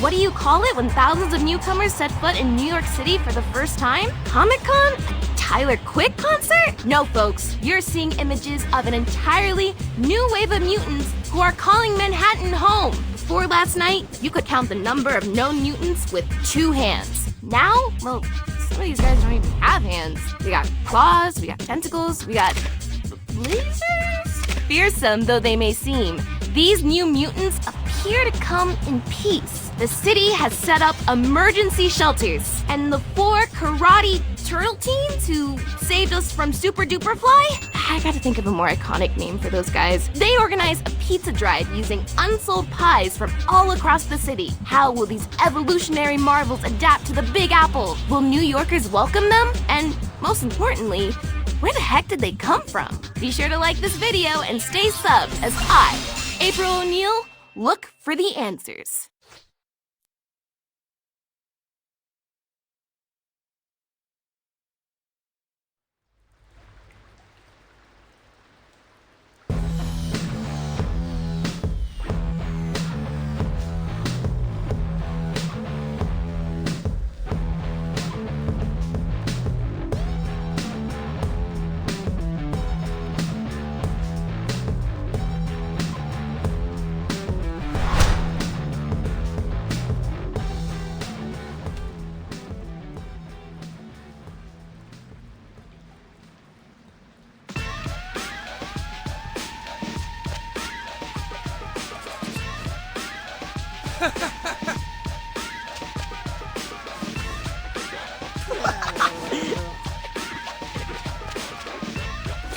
What do you call it when thousands of newcomers set foot in New York City for the first time? Comic-Con? A Tyler Quick concert? No, folks. You're seeing images of an entirely new wave of mutants who are calling Manhattan home. Before last night, you could count the number of known mutants with 2 hands. Now, well, some of these guys don't even have hands. We got claws, we got tentacles, we got lasers? Fearsome though they may seem, these new mutants appear to come in peace. The city has set up emergency shelters, and the 4 karate turtle teens who saved us from Super Duper Fly? I gotta think of a more iconic name for those guys. They organize a pizza drive using unsold pies from all across the city. How will these evolutionary marvels adapt to the Big Apple? Will New Yorkers welcome them? And most importantly, where the heck did they come from? Be sure to like this video and stay subbed as I, April O'Neil, look for the answers.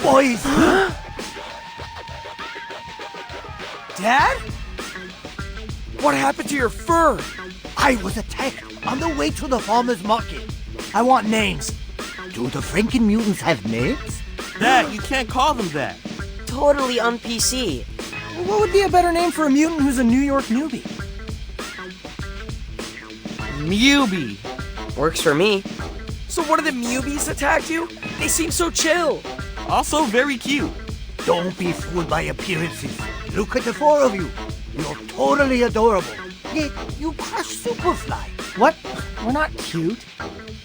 Boys! Dad? What happened to your fur? I was attacked on the way to the farmer's market. I want names. Do the Franken mutants have names? Dad, you can't call them that. Totally on PC. What would be a better name for a mutant who's a New York newbie? Mubi. Works for me. So one of the Mubies attacked you? They seem so chill. Also very cute. Don't be fooled by appearances. Look at the 4 of you. You're totally adorable. Yet you crushed Superfly. What? We're not cute.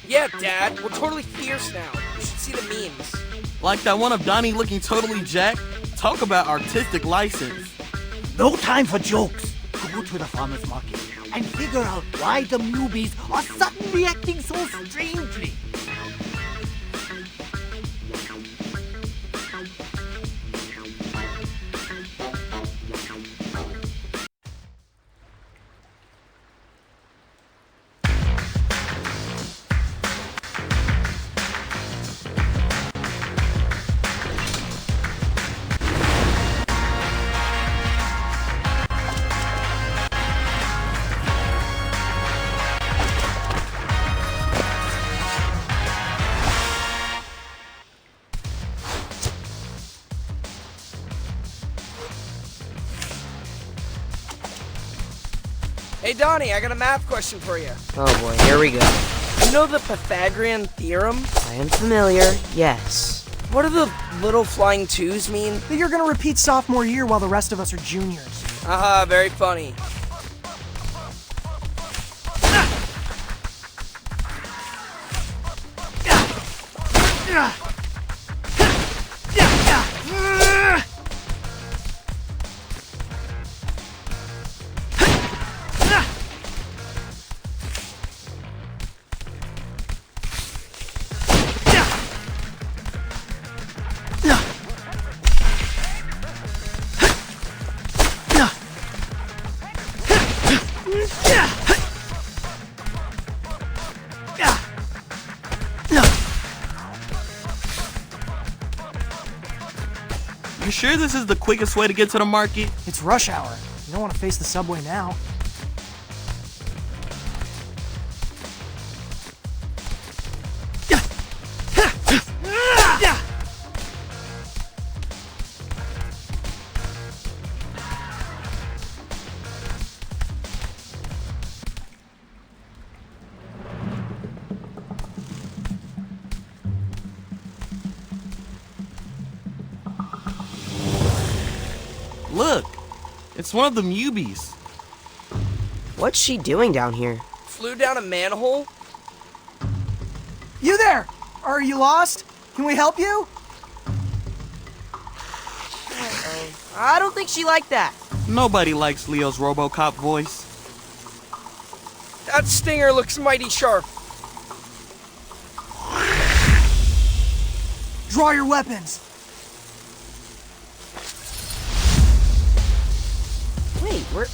Yeah, Dad, we're totally fierce now. You should see the memes. Like that one of Donnie looking totally jacked. Talk about artistic license. No time for jokes. Go to the farmer's market and figure out why the newbies are suddenly acting so strangely. Hey, Donnie, I got a math question for you. Oh boy, here we go. You know the Pythagorean theorem? I am familiar, yes. What do the little flying 2s mean? That you're gonna repeat sophomore year while the rest of us are juniors. Haha, very funny. You sure this is the quickest way to get to the market? It's rush hour. You don't want to face the subway now. Look, it's one of the Mubies. What's she doing down here? Flew down a manhole? You there! Are you lost? Can we help you? I don't think she liked that. Nobody likes Leo's RoboCop voice. That stinger looks mighty sharp. Draw your weapons. Wait, we're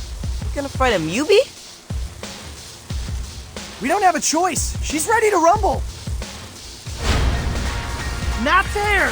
gonna fight a Mubi? We don't have a choice. She's ready to rumble. Not fair!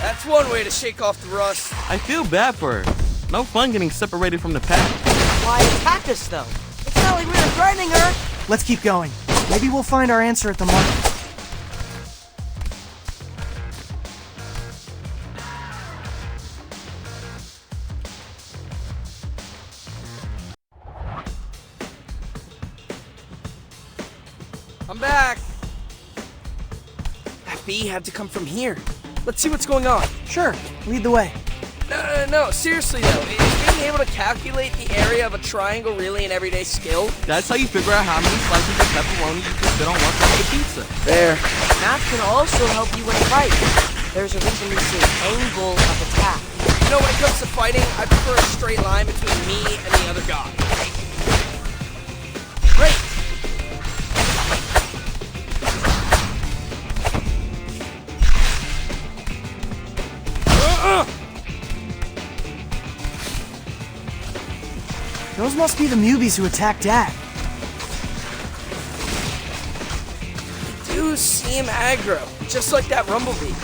That's one way to shake off the rust. I feel bad for her. No fun getting separated from the pack. Why attack us, though? It's not like we were threatening her. Let's keep going. Maybe we'll find our answer at the market. I'm back. That bee had to come from here. Let's see what's going on. Sure, lead the way. No, seriously though, is being able to calculate the area of a triangle really an everyday skill? That's how you figure out how many slices of pepperoni you can fit on one side of the pizza. There. Math can also help you win a fight. There's a reason we say angle of attack. You know, when it comes to fighting, I prefer a straight line between me and the other guy. Great! Those must be the Mubies who attacked Dad. They do seem aggro, just like that rumblebee.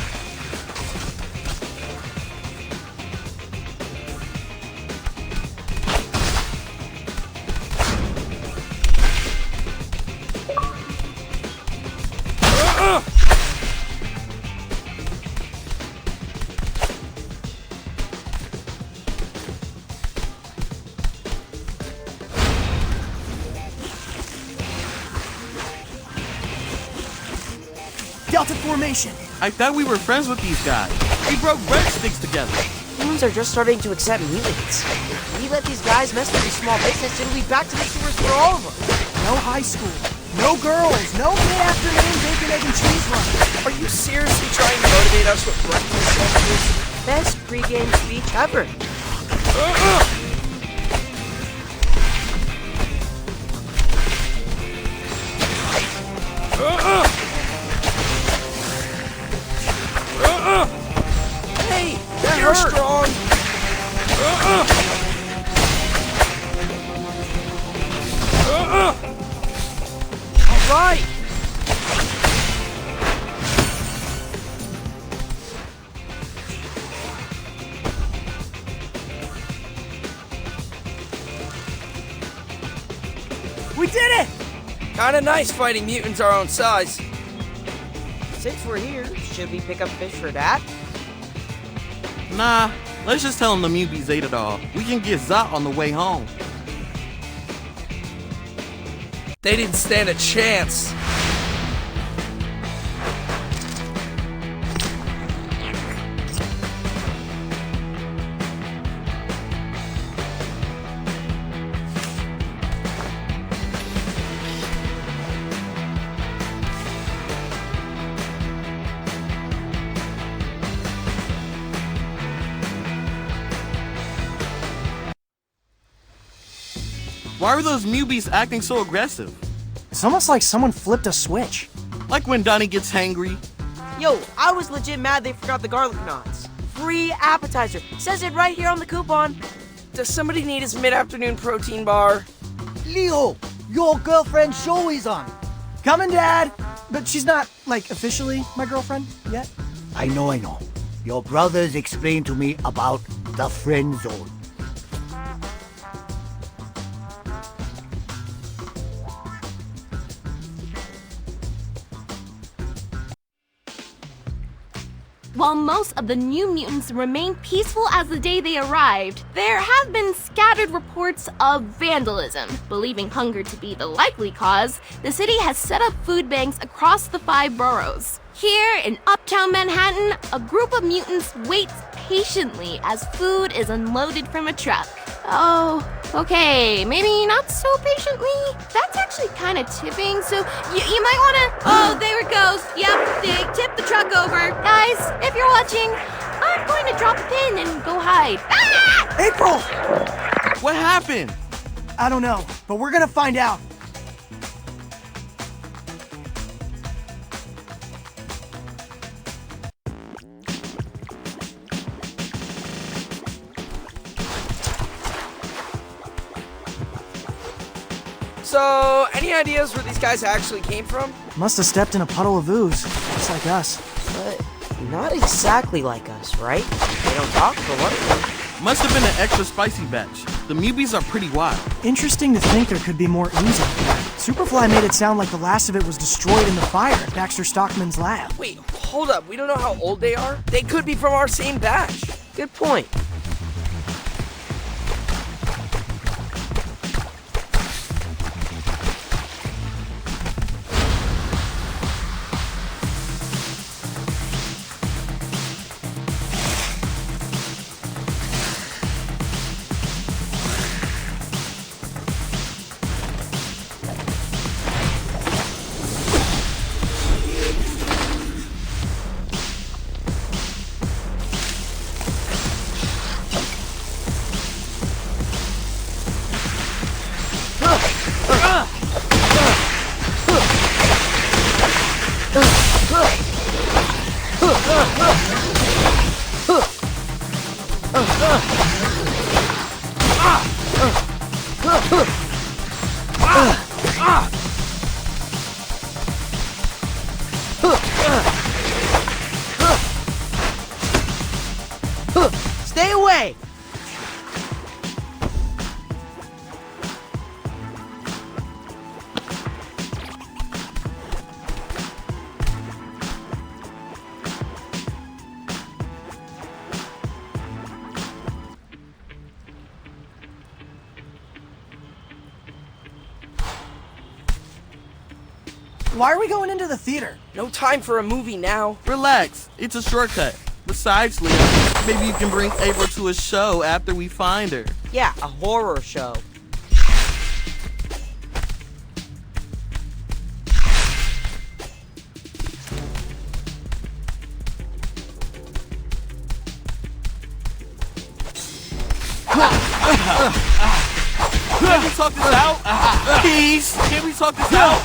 Delta formation. I thought we were friends with these guys. We broke breadsticks together. Humans are just starting to accept mutants. If we let these guys mess with these small business, it'll be back to the sewers for all of us. No high school. No girls. No mid-afternoon bacon, egg, and cheese run. Are you seriously trying to motivate us with breakfast sandwiches? Best pregame speech ever. Hey, you're strong. All right. We did it! Kinda nice fighting mutants our own size. Since we're here, should we pick up fish for that? Nah, let's just tell them the Mubies ate it all. We can get Zot on the way home. They didn't stand a chance. Why were those Mubies acting so aggressive? It's almost like someone flipped a switch. Like when Donnie gets hangry. Yo, I was legit mad they forgot the garlic knots. Free appetizer. Says it right here on the coupon. Does somebody need his mid-afternoon protein bar? Leo, your girlfriend show is on. Coming, Dad! But she's not, like, officially my girlfriend yet. I know. Your brothers explained to me about the friend zone. While most of the New Mutants remain peaceful as the day they arrived, there have been scattered reports of vandalism. Believing hunger to be the likely cause, the city has set up food banks across the 5 boroughs. Here in uptown Manhattan, a group of mutants waits patiently as food is unloaded from a truck. Oh, okay, maybe not so patiently? That's actually kind of tipping, so you might want to... Oh, there it goes. Yep, they tipped the truck over. Guys, if you're watching, I'm going to drop a pin and go hide. Ah! April! What happened? I don't know, but we're gonna find out. So, any ideas where these guys actually came from? Must have stepped in a puddle of ooze, just like us. But not exactly like us, right? They don't talk for one thing. Must have been an extra spicy batch. The Mubies are pretty wild. Interesting to think there could be more ooze out there. Superfly made it sound like the last of it was destroyed in the fire at Baxter Stockman's lab. Wait, hold up. We don't know how old they are? They could be from our same batch. Good point. Stay away! Why are we going into the theater? No time for a movie now. Relax, it's a shortcut. Besides, Leo, maybe you can bring April to a show after we find her. Yeah, a horror show. Can we talk this out? Peace. Can we talk this out?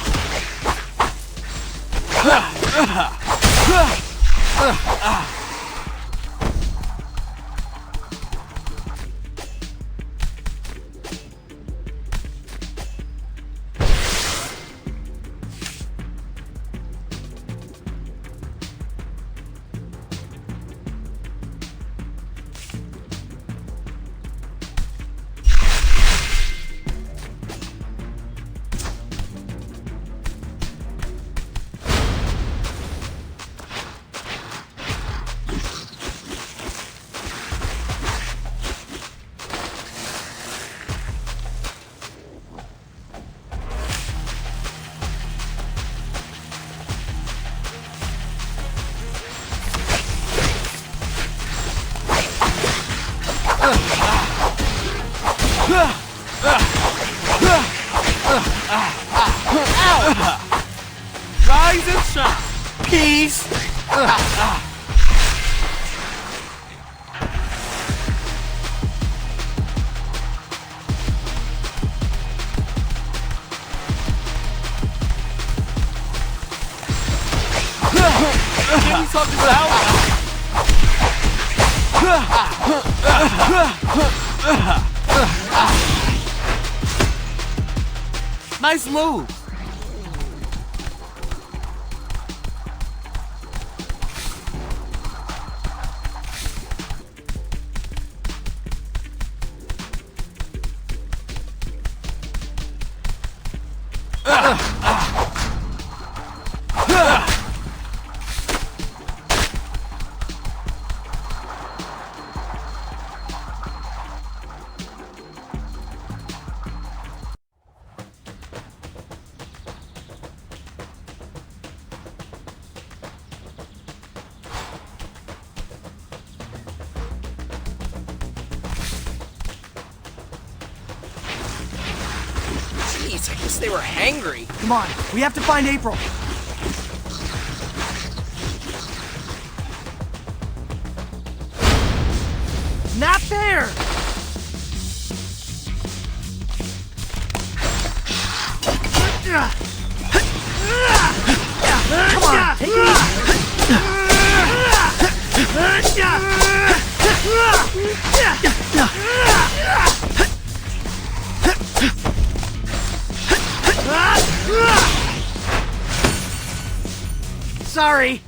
Rise and shine. Peace. Can we talk this out? Nice move. Jeez, I guess they were hangry. Come on, we have to find April. Not there! Come on, take it easy. Sorry.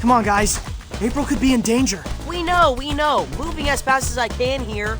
Come on, guys. April could be in danger. We know. Moving as fast as I can here.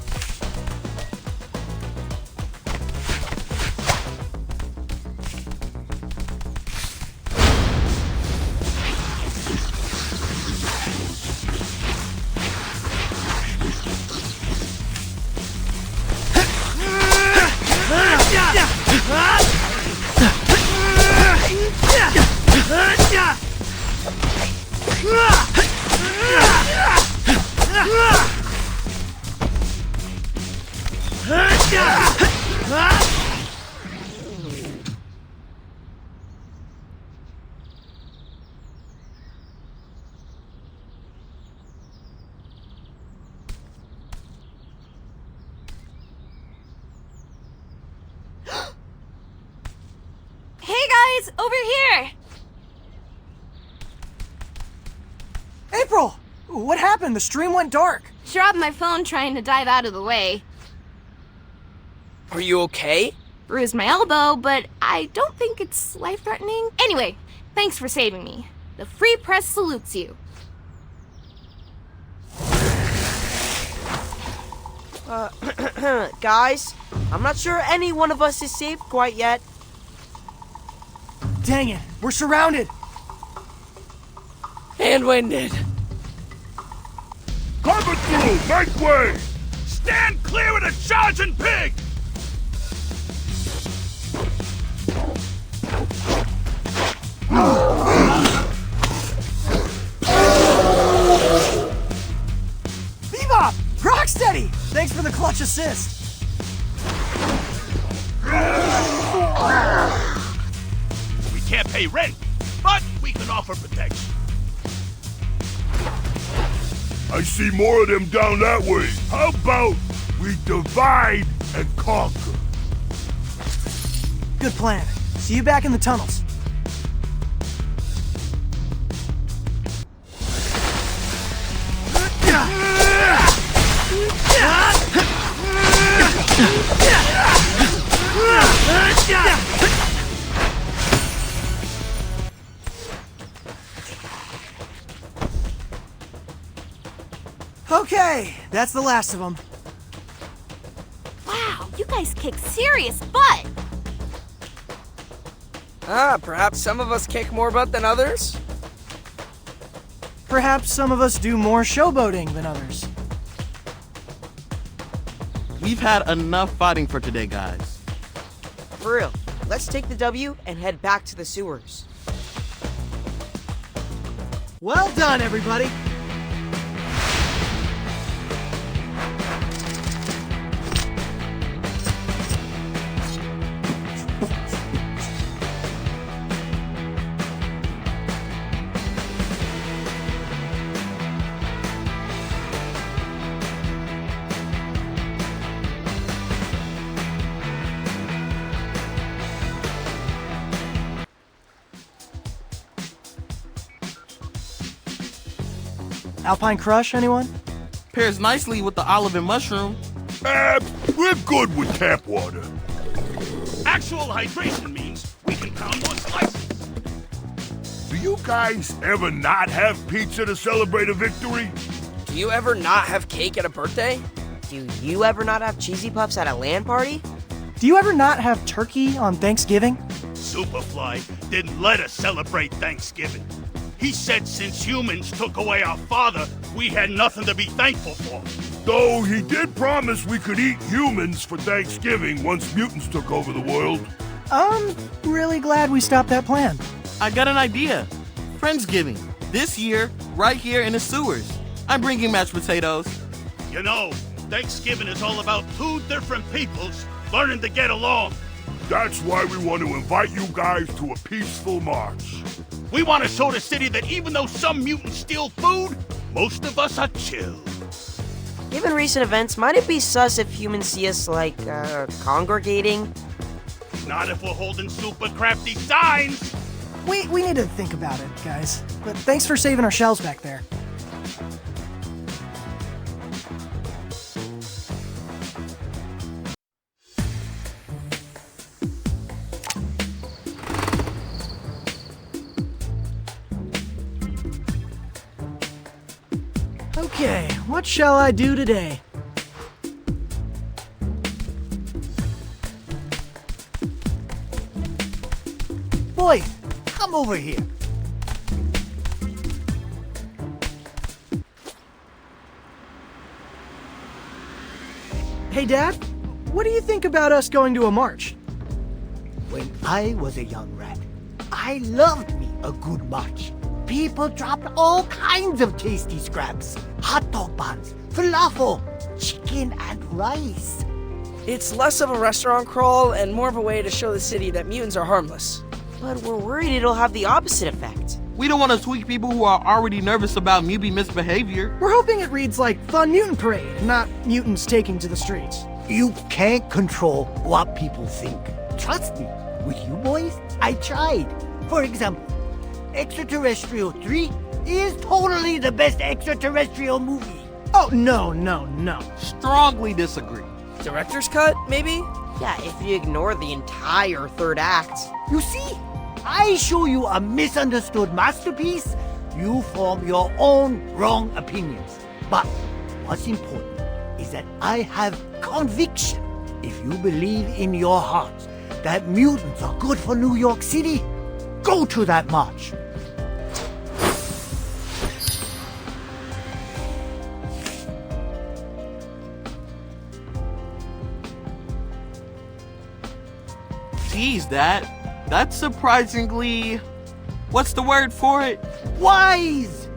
Hey guys, over here! April! What happened? The stream went dark. Dropped my phone trying to dive out of the way. Are you okay? Bruised my elbow, but I don't think it's life-threatening. Anyway, thanks for saving me. The Free Press salutes you. Guys, I'm not sure any one of us is safe quite yet. Dang it, we're surrounded. And winded. Cover through! Make way! Stand clear of the charging pig! Bebop! Rocksteady! Thanks for the clutch assist. We can't pay rent, but we can offer protection. I see more of them down that way. How about we divide and conquer? Good plan. See you back in the tunnels. Okay, that's the last of them. Wow, you guys kick serious butt! Perhaps some of us kick more butt than others? Perhaps some of us do more showboating than others. We've had enough fighting for today, guys. For real, let's take the W and head back to the sewers. Well done, everybody. Alpine Crush, anyone? Pairs nicely with the olive and mushroom. We're good with tap water. Actual hydration means we can pound more slices. Do you guys ever not have pizza to celebrate a victory? Do you ever not have cake at a birthday? Do you ever not have cheesy puffs at a LAN party? Do you ever not have turkey on Thanksgiving? Superfly didn't let us celebrate Thanksgiving. He said since humans took away our father, we had nothing to be thankful for. Though he did promise we could eat humans for Thanksgiving once mutants took over the world. I'm really glad we stopped that plan. I got an idea. Friendsgiving. This year, right here in the sewers. I'm bringing mashed potatoes. You know, Thanksgiving is all about two different peoples learning to get along. That's why we want to invite you guys to a peaceful march. We want to show the city that even though some mutants steal food, most of us are chill. Given recent events, might it be sus if humans see us, like, congregating? Not if we're holding super crafty signs. We need to think about it, guys. But thanks for saving our shells back there. Okay, what shall I do today? Boy, come over here. Hey, Dad, what do you think about us going to a march? When I was a young rat, I loved me a good march. People dropped all kinds of tasty scraps. Hot dog buns, falafel, chicken and rice. It's less of a restaurant crawl and more of a way to show the city that mutants are harmless. But we're worried it'll have the opposite effect. We don't want to tweak people who are already nervous about mutant misbehavior. We're hoping it reads like Fun Mutant Parade, not mutants taking to the streets. You can't control what people think. Trust me, with you boys, I tried. For example, Extraterrestrial 3 is totally the best extraterrestrial movie. Oh, no. Strongly disagree. Director's cut, maybe? Yeah, if you ignore the entire third act. You see, I show you a misunderstood masterpiece, you form your own wrong opinions. But what's important is that I have conviction. If you believe in your heart that mutants are good for New York City, go to that march. Geez, that's surprisingly... What's the word for it? Wise!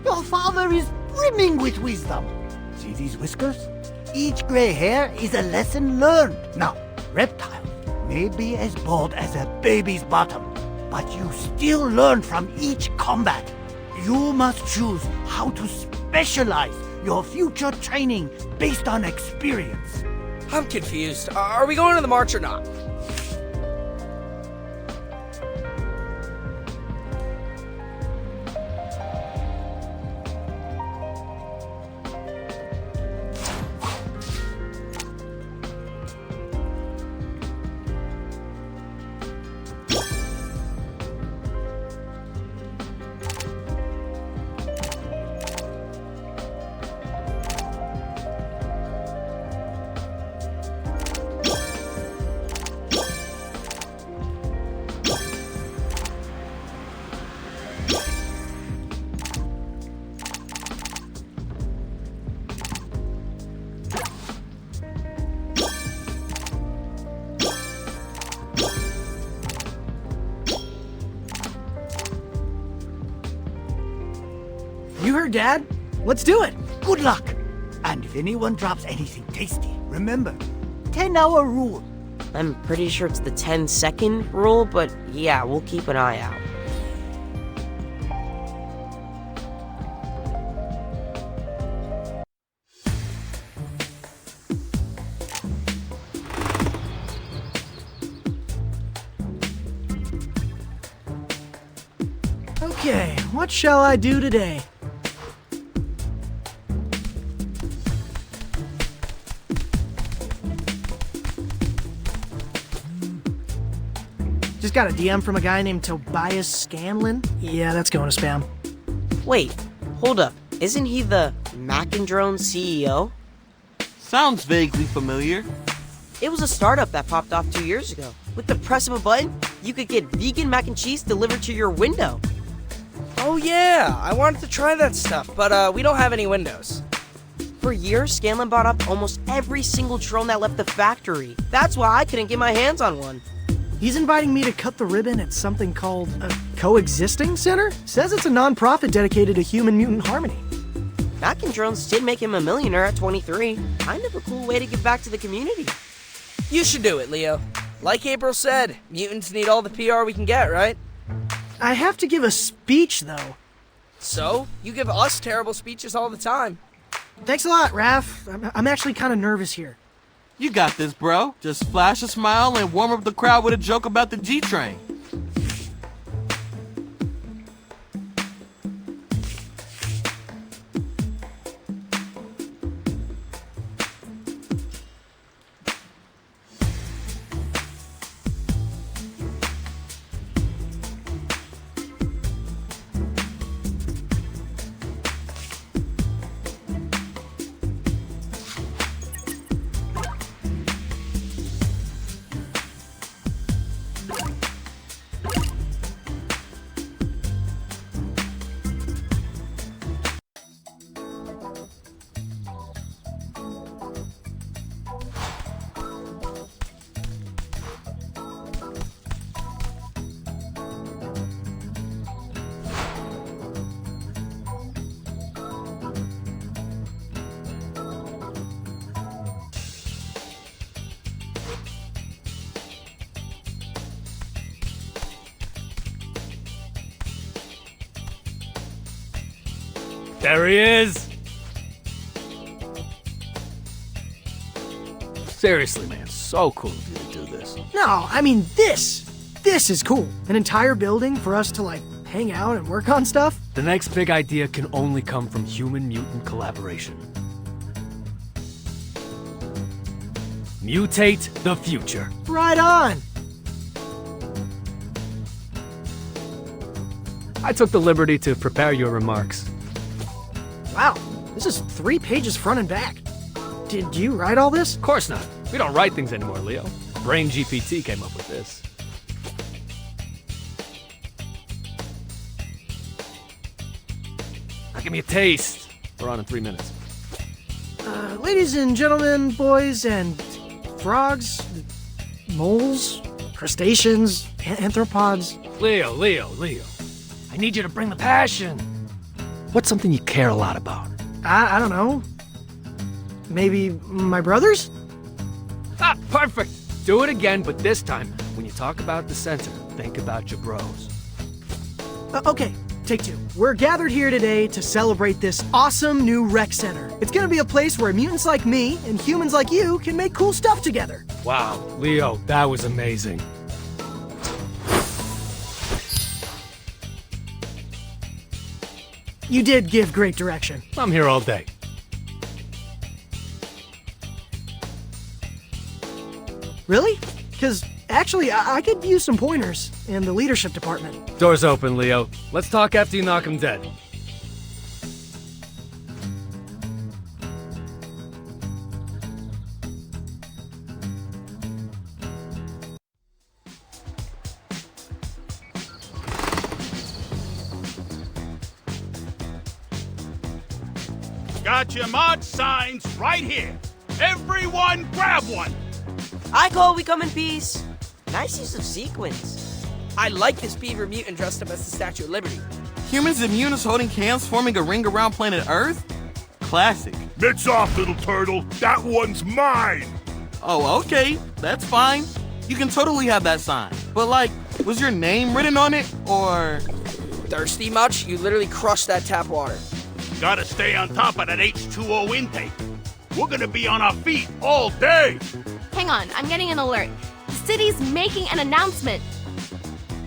Your father is brimming with wisdom. See these whiskers? Each gray hair is a lesson learned. Now, reptiles may be as bald as a baby's bottom, but you still learn from each combat. You must choose how to specialize your future training based on experience. I'm confused. Are we going to the march or not? You heard, Dad? Let's do it. Good luck. And if anyone drops anything tasty, remember, 10-hour rule. I'm pretty sure it's the 10-second rule, but yeah, we'll keep an eye out. Okay, what shall I do today? Just got a DM from a guy named Tobias Scanlon. Yeah, that's going to spam. Wait, hold up. Isn't he the Macandrone CEO? Sounds vaguely familiar. It was a startup that popped off 2 years ago. With the press of a button, you could get vegan mac and cheese delivered to your window. Oh yeah, I wanted to try that stuff, but we don't have any windows. For years, Scanlon bought up almost every single drone that left the factory. That's why I couldn't get my hands on one. He's inviting me to cut the ribbon at something called a coexisting center? Says it's a non-profit dedicated to human-mutant harmony. Mackin drones did make him a millionaire at 23. Kind of a cool way to give back to the community. You should do it, Leo. Like April said, mutants need all the PR we can get, right? I have to give a speech, though. So, you give us terrible speeches all the time. Thanks a lot, Raph. I'm actually kind of nervous here. You got this, bro. Just flash a smile and warm up the crowd with a joke about the G-Train. There he is! Seriously, man, so cool of you to do this. No, I mean this. This is cool. An entire building for us to, like, hang out and work on stuff. The next big idea can only come from human-mutant collaboration. Mutate the future. Right on. I took the liberty to prepare your remarks. Wow, this is 3 pages front and back. Did you write all this? Of course not. We don't write things anymore, Leo. Brain GPT came up with this. Now give me a taste. We're on in 3 minutes. Ladies and gentlemen, boys and frogs, moles, crustaceans, anthropods. Leo. I need you to bring the passion. What's something you care a lot about? I don't know. Maybe my brothers? Ah, perfect. Do it again, but this time, when you talk about the center, think about your bros. Okay, take 2. We're gathered here today to celebrate this awesome new rec center. It's gonna be a place where mutants like me and humans like you can make cool stuff together. Wow, Leo, that was amazing. You did give great direction. I'm here all day. Really? Because actually, I could use some pointers in the leadership department. Door's open, Leo. Let's talk after you knock him dead. Got your mod signs right here. Everyone grab one. I call we come in peace. Nice use of sequins. I like this beaver mutant dressed up as the Statue of Liberty. Humans and mutants holding hands forming a ring around planet Earth? Classic. Mitts off, little turtle. That one's mine. Oh, okay. That's fine. You can totally have that sign. But like, was your name written on it, or...? Thirsty much? You literally crushed that tap water. Gotta stay on top of that H2O intake. We're gonna be on our feet all day. Hang on, I'm getting an alert. The city's making an announcement.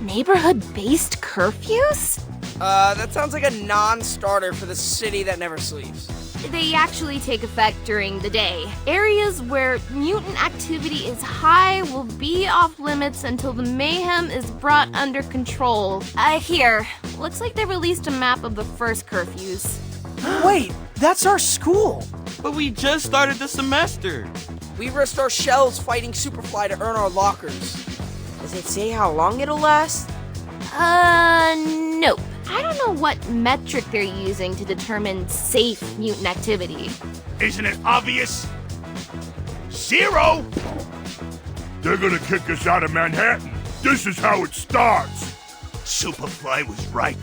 Neighborhood-based curfews? That sounds like a non-starter for the city that never sleeps. They actually take effect during the day. Areas where mutant activity is high will be off limits until the mayhem is brought under control. Here. Looks like they released a map of the first curfews. Wait, that's our school. But we just started the semester. We risked our shells fighting Superfly to earn our lockers. Does it say how long it'll last? Nope. I don't know what metric they're using to determine safe mutant activity. Isn't it obvious? 0! They're gonna kick us out of Manhattan. This is how it starts. Superfly was right.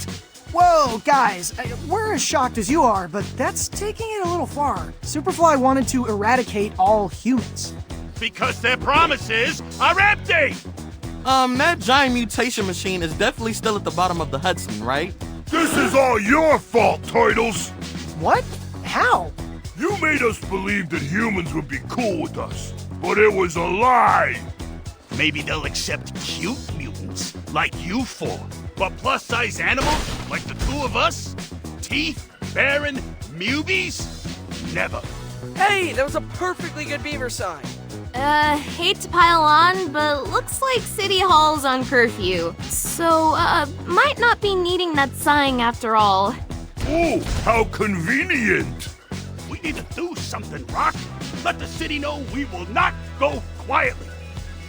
Whoa, guys, we're as shocked as you are, but that's taking it a little far. Superfly wanted to eradicate all humans. Because their promises are empty! That giant mutation machine is definitely still at the bottom of the Hudson, right? This is all your fault, Turtles! What? How? You made us believe that humans would be cool with us, but it was a lie! Maybe they'll accept cute mutants, like you four, but plus-size animals, like the two of us? Teeth, Baron, Mubies? Never. Hey, that was a perfectly good beaver sign. Hate to pile on, but looks like City Hall's on curfew. So, might not be needing that sign after all. Oh, how convenient! We need to do something, Rock. Let the city know we will not go quietly.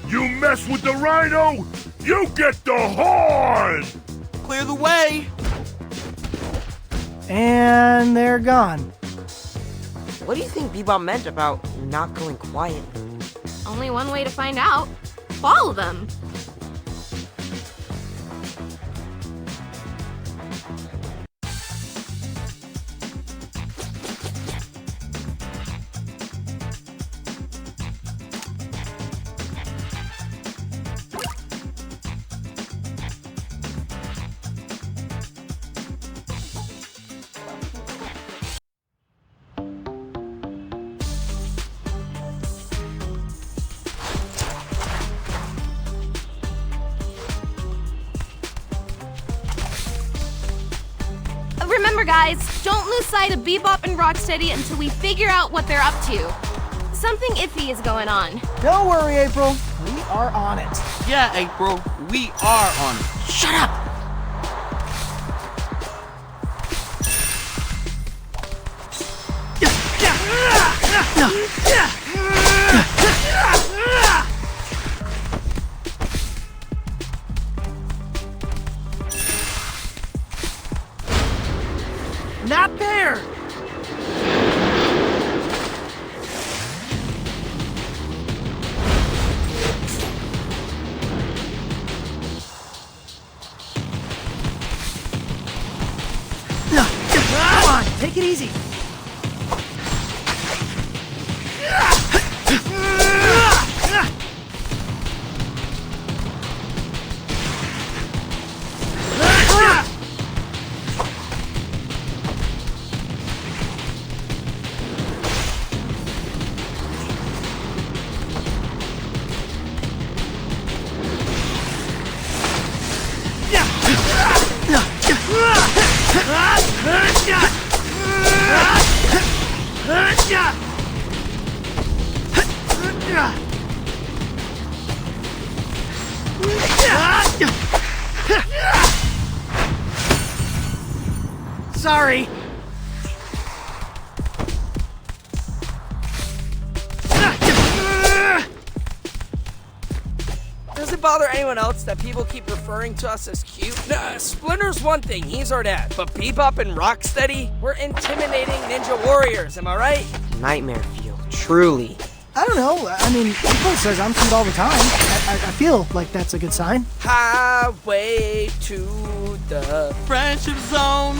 You mess with the rhino, you get the horn! Clear the way! And they're gone. What do you think Bebop meant about not going quietly? Only one way to find out. Follow them. Remember, guys, don't lose sight of Bebop and Rocksteady until we figure out what they're up to. Something iffy is going on. Don't worry, April. We are on it. Yeah, April, we are on it. Shut up! Not there! Come on, take it easy. Sorry. Does it bother anyone else that people keep referring to us as cute? Nah, Splinter's one thing, he's our dad. But Bebop and Rocksteady, we're intimidating ninja warriors, am I right? Nightmare fuel, truly. I don't know. I mean, April says I'm cute all the time. I feel like that's a good sign. Highway to the Friendship zone!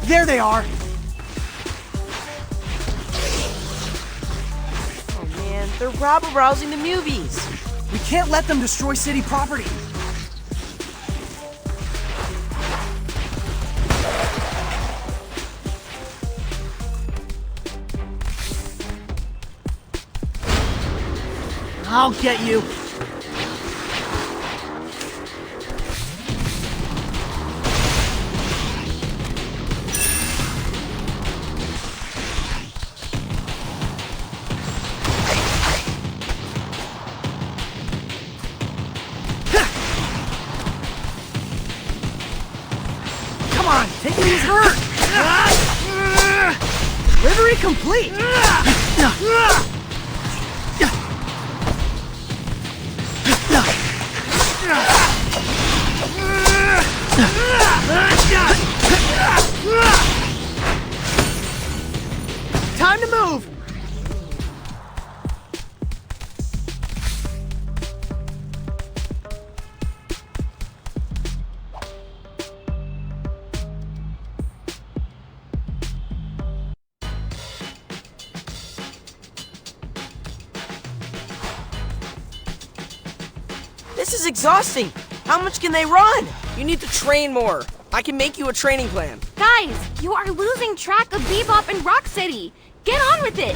There they are. Oh man, they're rabble-rousing the movies. We can't let them destroy city property. I'll get you. Come on, take these hurt. Delivery complete. Time to move. This is exhausting. How much can they run? You need to train more. I can make you a training plan. Guys, you are losing track of Bebop and Rocksteady. Get on with it.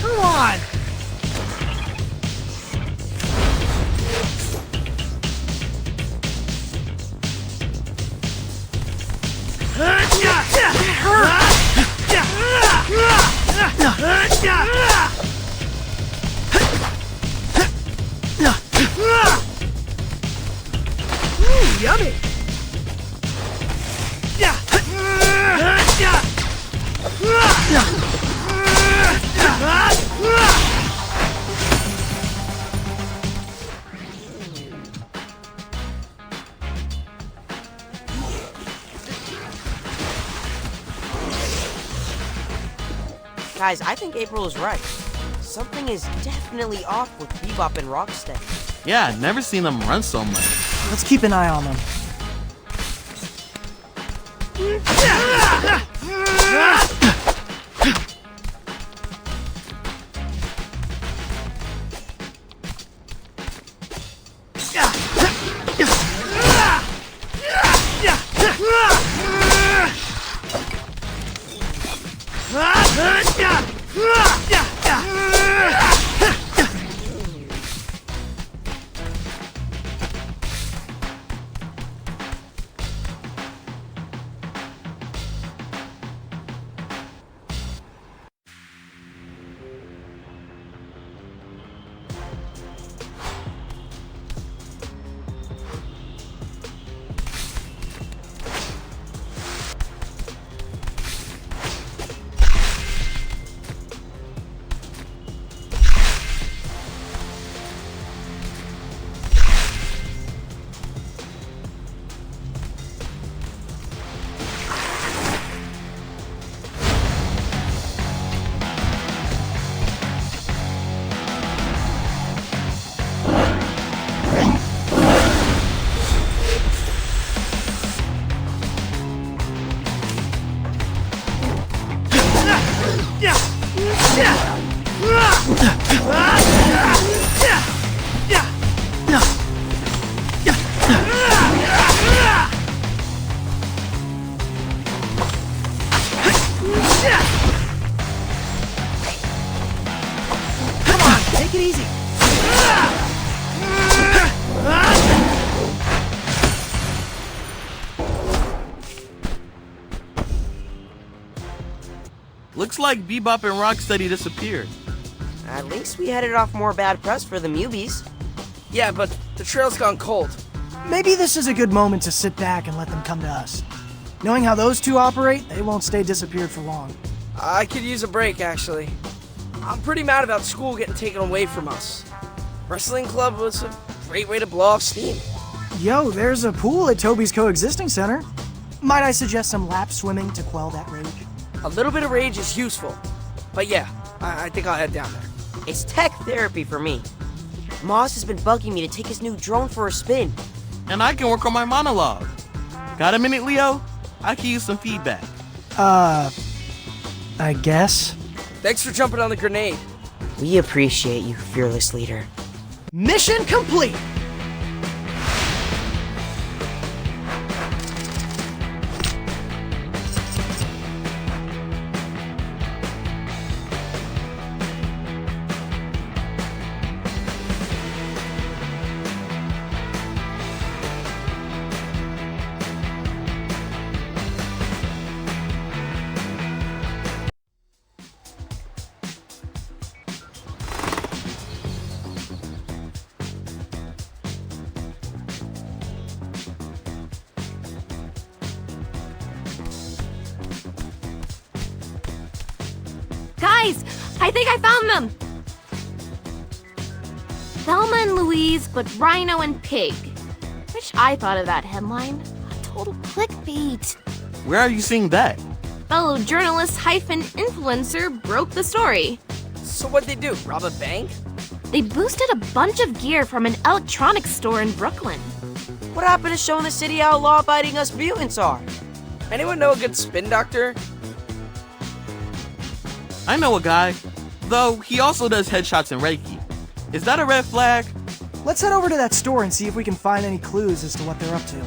Come on. Ooh, yummy. Guys, I think April is right. Something is definitely off with Bebop and Rocksteady. Yeah, I've never seen them run so much. Let's keep an eye on them. Come on, take it easy. Looks like Bebop and Rocksteady disappeared. At least we headed off more bad press for the Mubies. Yeah, but the trail's gone cold. Maybe this is a good moment to sit back and let them come to us. Knowing how those two operate, they won't stay disappeared for long. I could use a break, actually. I'm pretty mad about school getting taken away from us. Wrestling club was a great way to blow off steam. Yo, there's a pool at Toby's coexisting center. Might I suggest some lap swimming to quell that rage? A little bit of rage is useful. But yeah, I think I'll head down there. It's tech therapy for me. Moss has been bugging me to take his new drone for a spin. And I can work on my monologue. Got a minute, Leo? I can use some feedback. I guess. Thanks for jumping on the grenade. We appreciate you, fearless leader. Mission complete! Guys, I think I found them! Thelma and Louise, but Rhino and Pig. Wish I thought of that headline. Total clickbait. Where are you seeing that? Fellow journalist hyphen influencer broke the story. So what'd they do, rob a bank? They boosted a bunch of gear from an electronics store in Brooklyn. What happened to showing the city how law-abiding us mutants are? Anyone know a good spin doctor? I know a guy. Though, he also does headshots and Reiki. Is that a red flag? Let's head over to that store and see if we can find any clues as to what they're up to.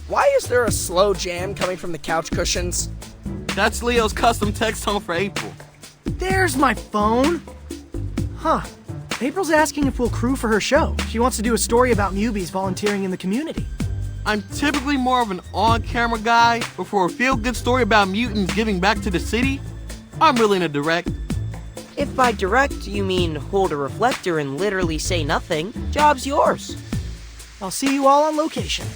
Why is there a slow jam coming from the couch cushions? That's Leo's custom text tone for April. There's my phone! Huh. April's asking if we'll crew for her show. She wants to do a story about newbies volunteering in the community. I'm typically more of an on-camera guy, but for a feel-good story about mutants giving back to the city, I'm willing to direct. If by direct you mean hold a reflector and literally say nothing, job's yours. I'll see you all on location.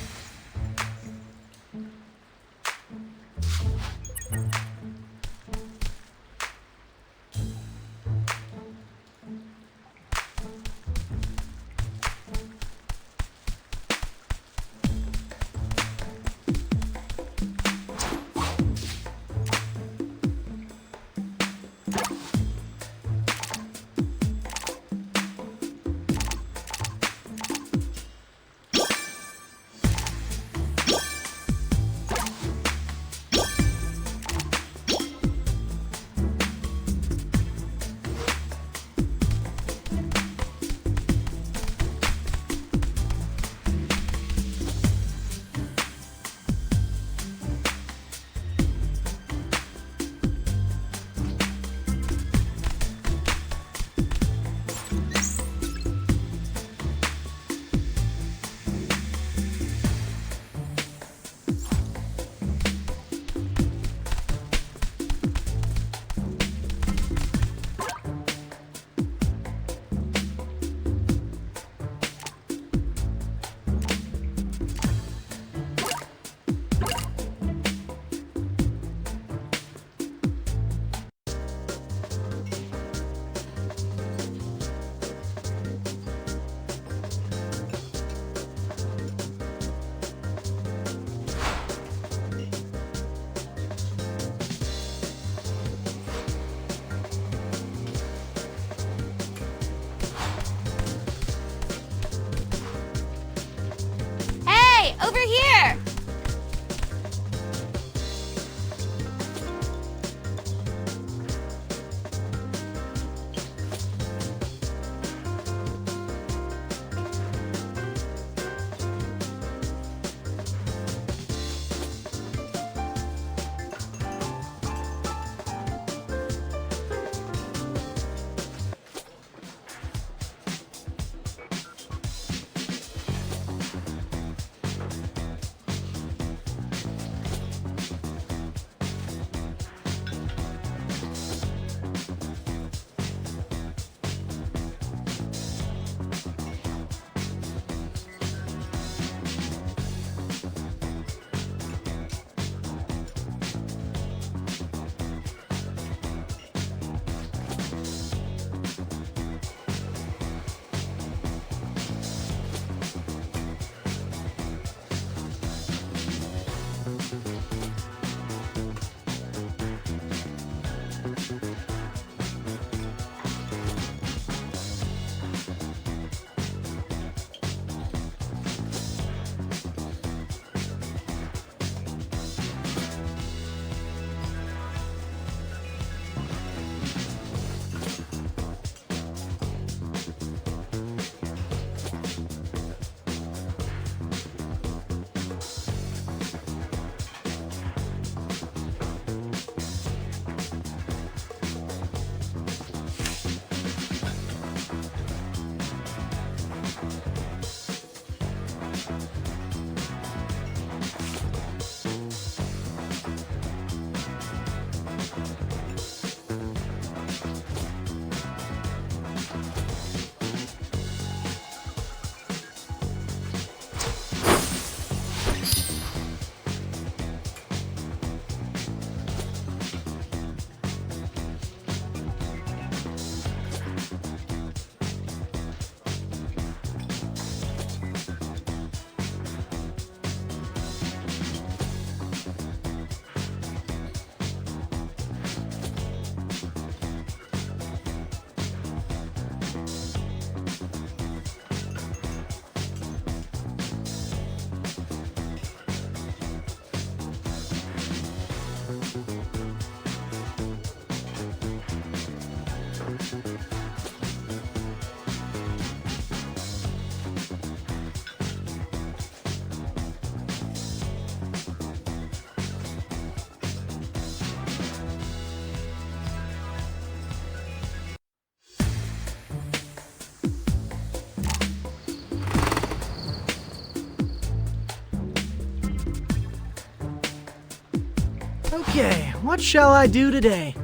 Okay, what shall I do today?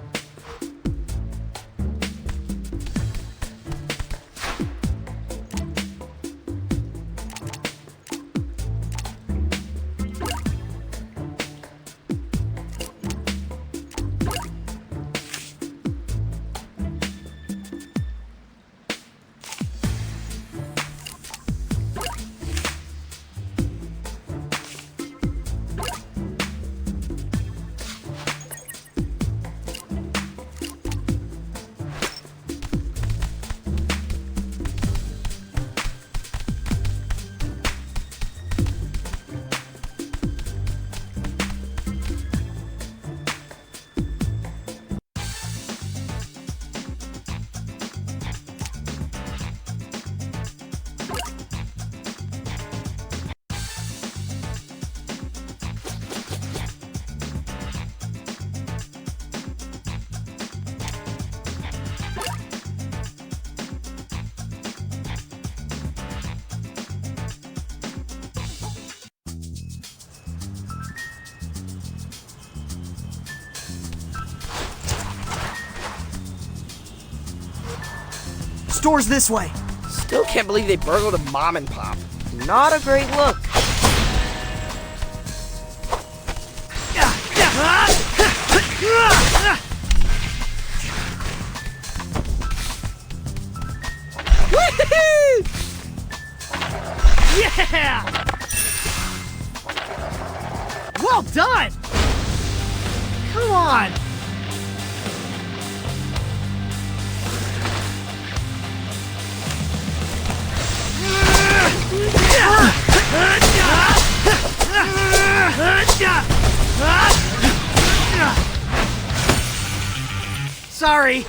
Store's this way. Still can't believe they burgled a mom and pop. Not a great look. Yeah! Well done! Come on! Sorry.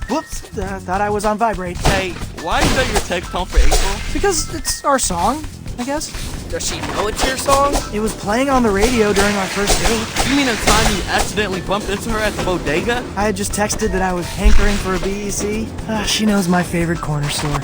Whoops, thought I was on vibrate. Hey, why is that your text tone for April? Because it's our song, I guess. Does she know it's your song? It was playing on the radio during our first date. You mean the time you accidentally bumped into her at the bodega? I had just texted that I was hankering for a BEC. She knows my favorite corner store.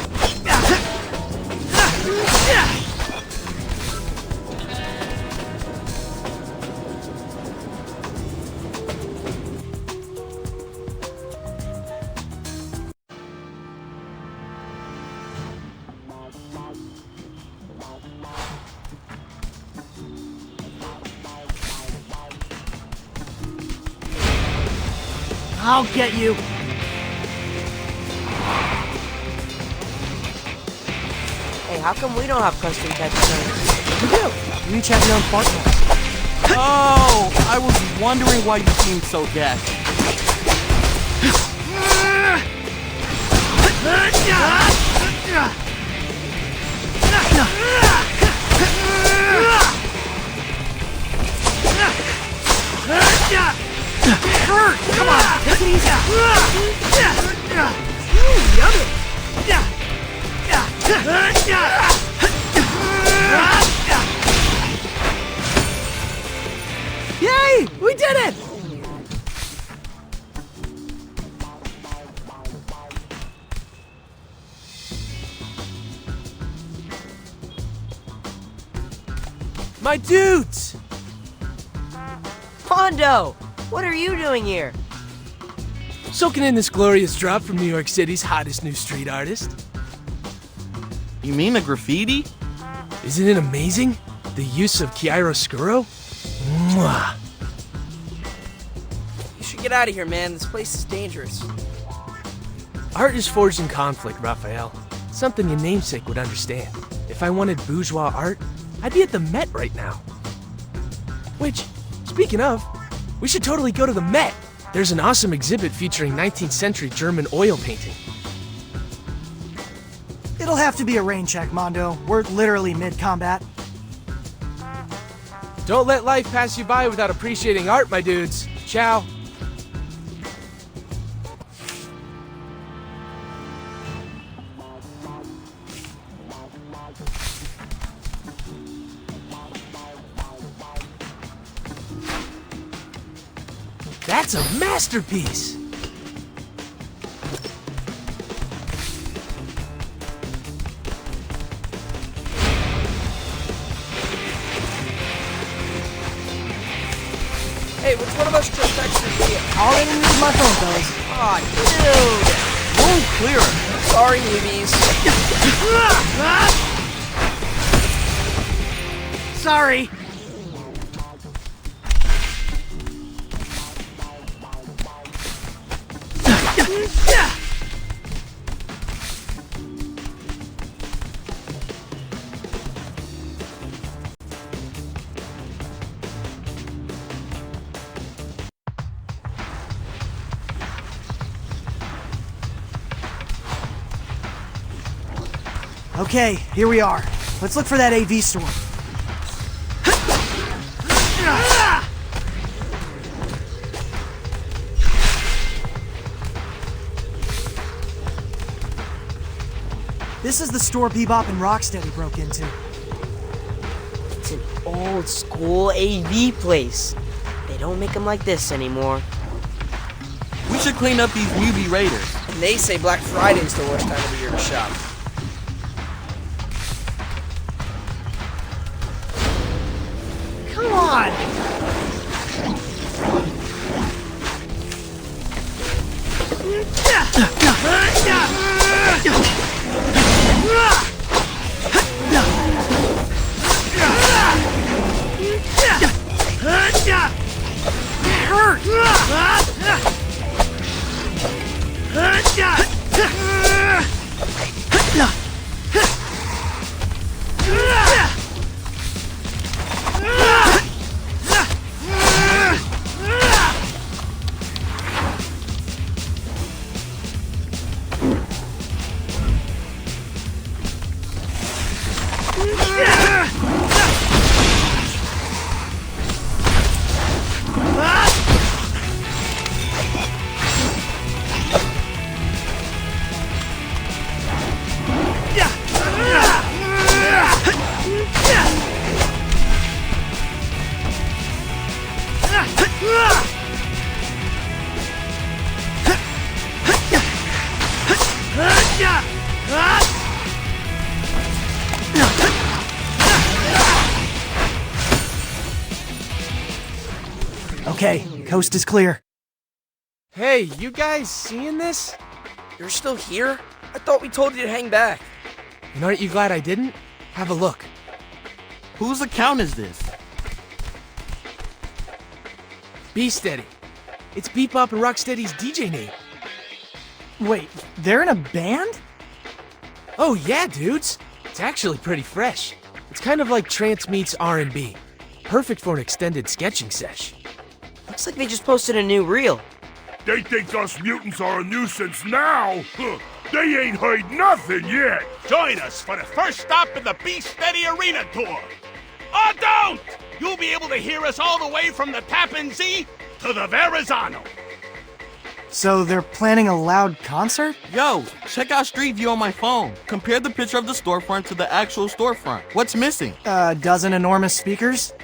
I'll get you. Hey, how come we don't have custom catch zones? You do. You each have your own fart noise. Oh, I was wondering why you seemed so gassed. Hurt! Come on, take it easy. Yay! We did it! My dudes! Mondo! What are you doing here? Soaking in this glorious drop from New York City's hottest new street artist. You mean the graffiti? Isn't it amazing? The use of chiaroscuro? Mwah! You should get out of here, man. This place is dangerous. Art is forged in conflict, Raphael. Something your namesake would understand. If I wanted bourgeois art, I'd be at the Met right now. Which, speaking of, we should totally go to the Met. There's an awesome exhibit featuring 19th century German oil painting. It'll have to be a rain check, Mondo. We're literally mid-combat. Don't let life pass you by without appreciating art, my dudes. Ciao. That's a masterpiece! Hey, which one of us just texted me? All they need is my phone, fellas. Aw, dude. Room clear. Sorry, newbies. Sorry. Okay, here we are. Let's look for that AV store. This is the store Bebop and Rocksteady broke into. It's an old school AV place. They don't make them like this anymore. We should clean up these newbie raiders. And they say Black Friday's the worst time of the year to shop. Come on! Okay, coast is clear. Hey, you guys seeing this? You're still here? I thought we told you to hang back. And aren't you glad I didn't? Have a look. Whose account is this? Be Steady. It's Bebop and Rocksteady's DJ name. Wait, they're in a band? Oh yeah, dudes. It's actually pretty fresh. It's kind of like trance meets R&B. Perfect for an extended sketching sesh. Looks like they just posted a new reel. They think us mutants are a nuisance now? Huh. They ain't heard nothing yet. Join us for the first stop in the Be Steady Arena Tour. Or don't! You'll be able to hear us all the way from the Tappan Zee to the Verrazano. So they're planning a loud concert? Yo, check out Street View on my phone. Compare the picture of the storefront to the actual storefront. What's missing? A dozen enormous speakers?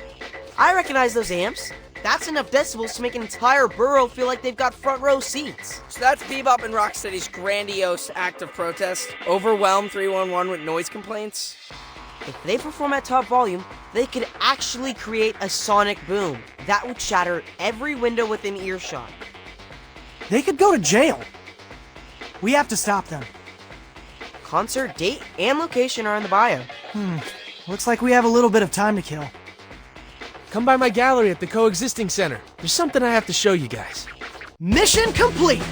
I recognize those amps. That's enough decibels to make an entire borough feel like they've got front row seats. So that's Bebop and Rocksteady's grandiose act of protest. Overwhelm 311 with noise complaints. If they perform at top volume, they could actually create a sonic boom that would shatter every window within earshot. They could go to jail. We have to stop them. Concert date and location are in the bio. Looks like we have a little bit of time to kill. Come by my gallery at the Coexisting Center. There's something I have to show you guys. Mission complete!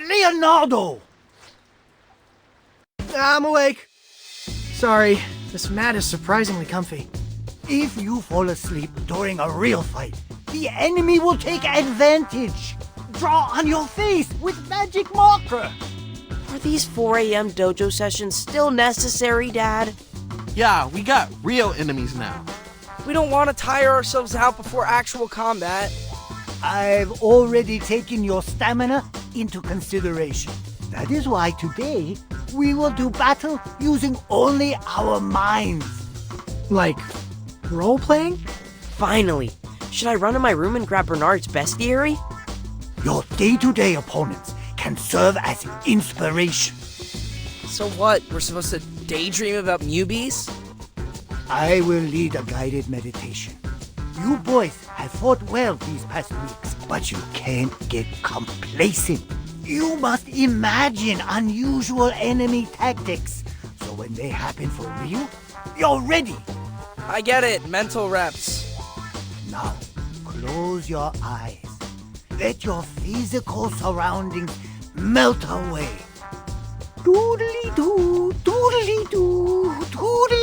Leonardo! I'm awake. Sorry, this mat is surprisingly comfy. If you fall asleep during a real fight, the enemy will take advantage. Draw on your face with magic marker. Are these 4 a.m. dojo sessions still necessary, Dad? Yeah, we got real enemies now. We don't want to tire ourselves out before actual combat. I've already taken your stamina into consideration. That is why today we will do battle using only our minds. Like, role-playing? Finally. Should I run to my room and grab Bernard's bestiary? Your day-to-day opponents can serve as inspiration. So what? We're supposed to daydream about newbies? I will lead a guided meditation. You boys have fought well these past weeks, but you can't get complacent. You must imagine unusual enemy tactics, so when they happen for real, you're ready. I get it. Mental reps. Now, close your eyes. Let your physical surroundings melt away. Doodly-doo, doodly-doo, doodly